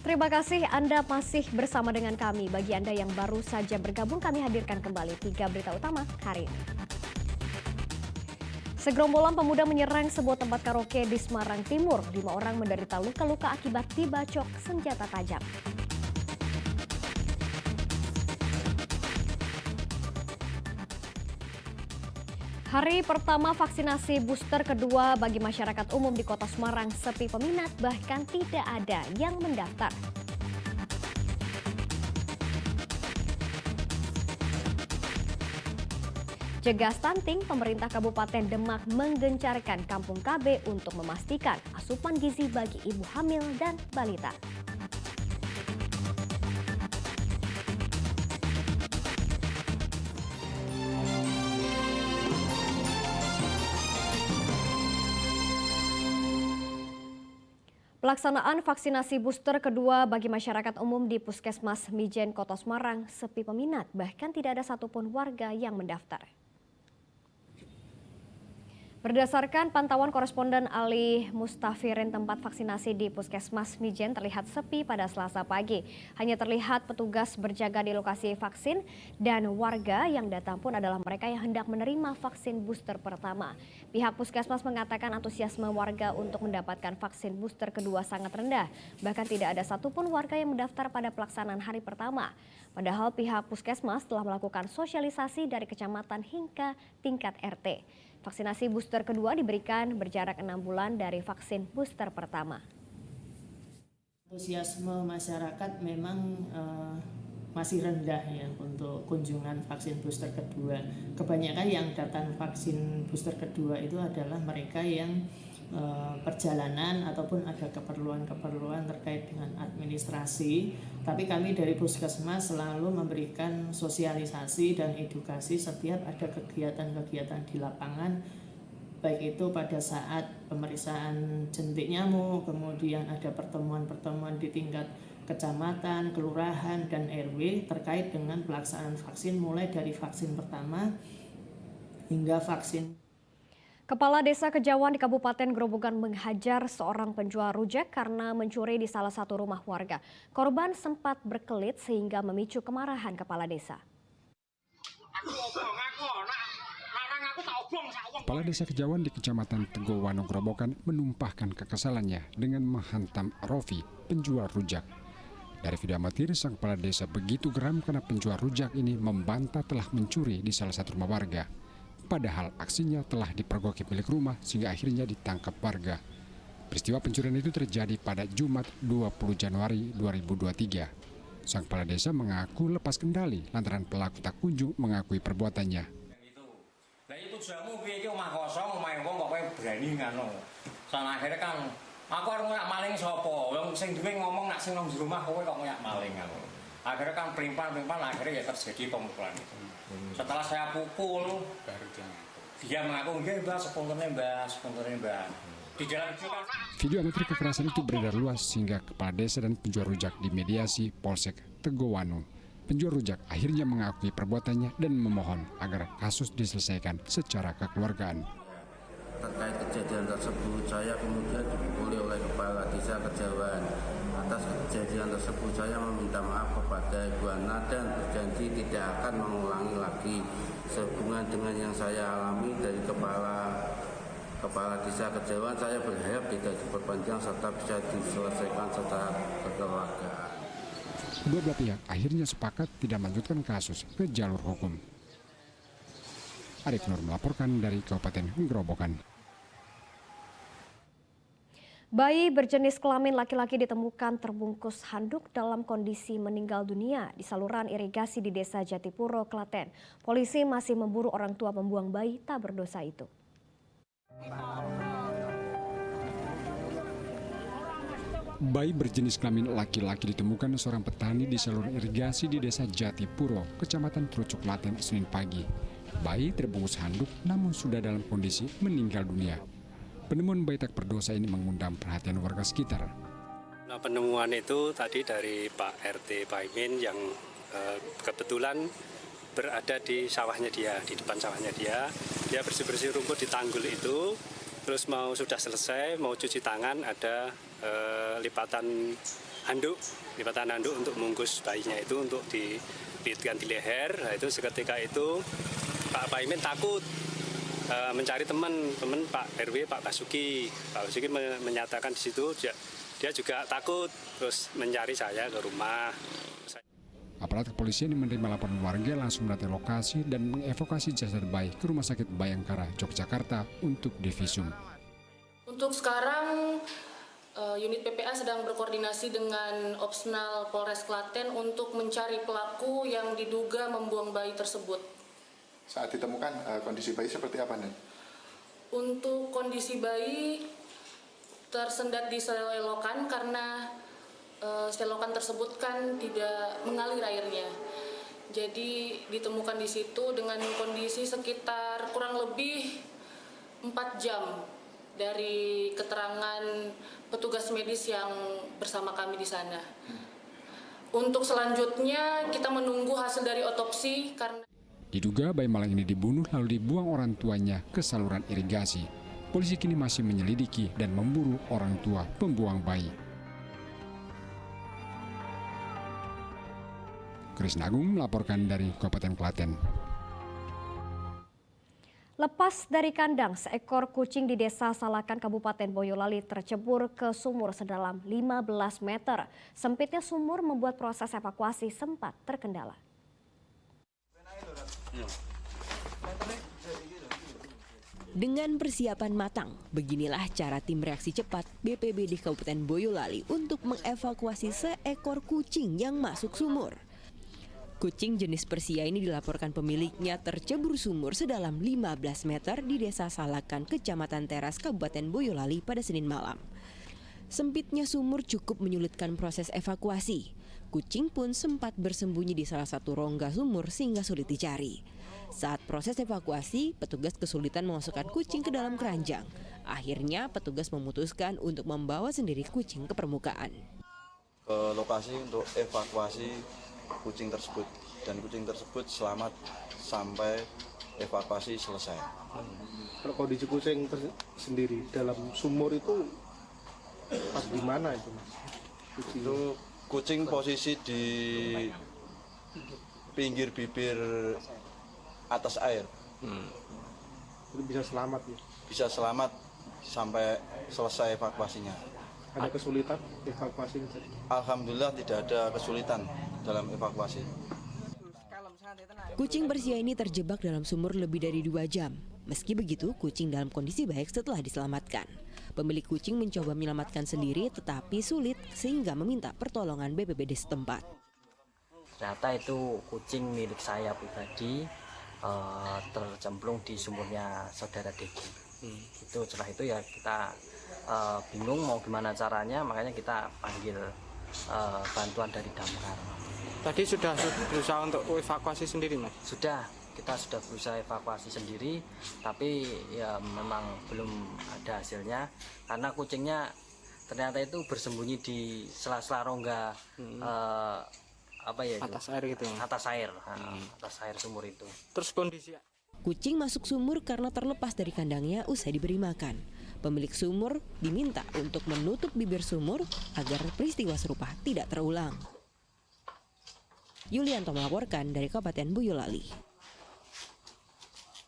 Terima kasih Anda masih bersama dengan kami. Bagi Anda yang baru saja bergabung, kami hadirkan kembali 3 berita utama hari ini. Segerombolan pemuda menyerang sebuah tempat karaoke di Semarang Timur. 5 orang menderita luka-luka akibat dibacok senjata tajam. Hari pertama vaksinasi booster kedua bagi masyarakat umum di Kota Semarang sepi peminat, bahkan tidak ada yang mendaftar. Cegah stunting, pemerintah Kabupaten Demak menggencarkan Kampung KB untuk memastikan asupan gizi bagi ibu hamil dan balita. Pelaksanaan vaksinasi booster kedua bagi masyarakat umum di Puskesmas Mijen Kota Semarang sepi peminat, bahkan tidak ada satupun warga yang mendaftar. Berdasarkan pantauan koresponden Ali Mustafirin, tempat vaksinasi di Puskesmas Mijen terlihat sepi pada Selasa pagi. Hanya terlihat petugas berjaga di lokasi vaksin dan warga yang datang pun adalah mereka yang hendak menerima vaksin booster pertama. Pihak Puskesmas mengatakan antusiasme warga untuk mendapatkan vaksin booster kedua sangat rendah. Bahkan tidak ada satupun warga yang mendaftar pada pelaksanaan hari pertama. Padahal pihak Puskesmas telah melakukan sosialisasi dari kecamatan hingga tingkat RT. Vaksinasi booster kedua diberikan berjarak 6 bulan dari vaksin booster pertama. Antusiasme masyarakat memang masih rendah ya untuk kunjungan vaksin booster kedua. Kebanyakan yang datang vaksin booster kedua itu adalah mereka yang perjalanan ataupun ada keperluan-keperluan terkait dengan administrasi. Tapi kami dari Puskesmas selalu memberikan sosialisasi dan edukasi setiap ada kegiatan-kegiatan di lapangan, baik itu pada saat pemeriksaan jentik nyamuk, kemudian ada pertemuan-pertemuan di tingkat kecamatan, kelurahan, dan RW terkait dengan pelaksanaan vaksin mulai dari vaksin pertama hingga vaksin. Kepala Desa Kejawan di Kabupaten Grobogan menghajar seorang penjual rujak karena mencuri di salah satu rumah warga. Korban sempat berkelit sehingga memicu kemarahan kepala desa. Kepala Desa Kejawan di Kecamatan Tegowano Grobogan menumpahkan kekesalannya dengan menghantam Rofi, penjual rujak. Dari video amatir, sang kepala desa begitu geram karena penjual rujak ini membantah telah mencuri di salah satu rumah warga. Padahal aksinya telah dipergoki milik rumah sehingga akhirnya ditangkap warga. Peristiwa pencurian itu terjadi pada Jumat 20 Januari 2023. Sang kepala desa mengaku lepas kendali lantaran pelaku tak kunjung mengakui perbuatannya. Lah itu jamu piye iki omah kosong, omahe wong kok kowe berani ngono. Sana akhirnya kan aku arep ngoyak maling sapa? Wong sing duwe ngomong nak sing nang rumah kowe kok ngoyak maling ngono. Akhirnya kan pelimpan-pelimpan akhirnya ya terjadi pemukulan itu. Setelah saya pukul, baru dia mengaku, nggih Mbak, sepunturnya Mbak. Di dalam video amatir kekerasan itu beredar luas sehingga kepala desa dan penjual rujak dimediasi Polsek Tegowano. Penjual rujak akhirnya mengakui perbuatannya dan memohon agar kasus diselesaikan secara kekeluargaan. Terkait kejadian tersebut, saya kemudian dipukuli oleh Kepala Desa Kejawan. Atas kejadian tersebut, saya meminta maaf kepada Ibu Ana dan berjanji tidak akan mengulangi lagi. Sehubungan dengan yang saya alami dari Kepala Desa Kejawan, saya berharap tidak diperpanjang serta bisa diselesaikan secara kekeluargaan. Kedua belah pihak akhirnya sepakat tidak melanjutkan kasus ke jalur hukum. Arif Nur melaporkan dari Kabupaten Grobogan. Bayi berjenis kelamin laki-laki ditemukan terbungkus handuk dalam kondisi meninggal dunia di saluran irigasi di Desa Jatipuro, Klaten. Polisi masih memburu orang tua pembuang bayi tak berdosa itu. Bayi berjenis kelamin laki-laki ditemukan seorang petani di saluran irigasi di Desa Jatipuro, Kecamatan Trucuk, Klaten, Senin pagi. Bayi terbungkus handuk namun sudah dalam kondisi meninggal dunia. Penemuan bayi tak berdosa ini mengundang perhatian warga sekitar. Nah, penemuan itu tadi dari Pak RT Paimin yang kebetulan berada di sawahnya dia, di depan sawahnya dia. Dia bersih-bersih rumput di tanggul itu, terus sudah selesai, mau cuci tangan, ada lipatan handuk untuk membungkus bayinya itu untuk dililitkan di leher. Nah, itu seketika itu Pak Paimin takut mencari teman Pak RW, Pak Basuki. Pak Basuki menyatakan di situ dia juga takut, terus mencari saya ke rumah. Aparat kepolisian yang menerima laporan warga langsung mendatangi lokasi dan mengevakuasi jasad bayi ke Rumah Sakit Bayangkara, Yogyakarta untuk divisum. Untuk sekarang, unit PPA sedang berkoordinasi dengan Opsnal Polres Klaten untuk mencari pelaku yang diduga membuang bayi tersebut. Saat ditemukan, kondisi bayi seperti apa, Nen? Untuk kondisi bayi tersendat di selokan karena selokan tersebut kan tidak mengalir airnya. Jadi ditemukan di situ dengan kondisi sekitar kurang lebih 4 jam dari keterangan petugas medis yang bersama kami di sana. Untuk selanjutnya kita menunggu hasil dari otopsi karena Diduga bayi malang ini dibunuh lalu dibuang orang tuanya ke saluran irigasi. Polisi kini masih menyelidiki dan memburu orang tua pembuang bayi. Krisna Agung melaporkan dari Kabupaten Klaten. Lepas dari kandang, seekor kucing di Desa Salakan, Kabupaten Boyolali tercebur ke sumur sedalam 15 meter. Sempitnya sumur membuat proses evakuasi sempat terkendala. Dengan persiapan matang, beginilah cara tim reaksi cepat BPBD Kabupaten Boyolali untuk mengevakuasi seekor kucing yang masuk sumur. Kucing jenis Persia ini dilaporkan pemiliknya tercebur sumur sedalam 15 meter di Desa Salakan, Kecamatan Teras, Kabupaten Boyolali pada Senin malam. Sempitnya sumur cukup menyulitkan proses evakuasi. Kucing pun sempat bersembunyi di salah satu rongga sumur sehingga sulit dicari. Saat proses evakuasi, petugas kesulitan memasukkan kucing ke dalam keranjang. Akhirnya petugas memutuskan untuk membawa sendiri kucing ke permukaan. Ke lokasi untuk evakuasi kucing tersebut, dan kucing tersebut selamat sampai evakuasi selesai. Kalau kondisi kucing sendiri dalam sumur itu pas di mana itu, Mas? Itu kucing posisi di pinggir bibir atas air. Itu bisa selamat ya? Bisa selamat sampai selesai evakuasinya. Ada kesulitan evakuasi? Alhamdulillah tidak ada kesulitan dalam evakuasi. Kucing Persia ini terjebak dalam sumur lebih dari 2 jam. Meski begitu, kucing dalam kondisi baik setelah diselamatkan. Pemilik kucing mencoba menyelamatkan sendiri tetapi sulit sehingga meminta pertolongan BPBD setempat. Ternyata itu kucing milik saya pribadi, tercemplung di sumurnya saudara Deki. Itu setelah itu ya kita bingung mau gimana caranya, makanya kita panggil bantuan dari damkar. Tadi sudah berusaha untuk evakuasi sendiri, Mas? Sudah, kita sudah berusaha evakuasi sendiri, tapi ya memang belum ada hasilnya karena kucingnya ternyata itu bersembunyi di sela-sela rongga atas air gitu. Atas air sumur itu. Terus kondisi kucing masuk sumur karena terlepas dari kandangnya usai diberi makan. Pemilik sumur diminta untuk menutup bibir sumur agar peristiwa serupa tidak terulang. Yulianto melaporkan dari Kabupaten Boyolali.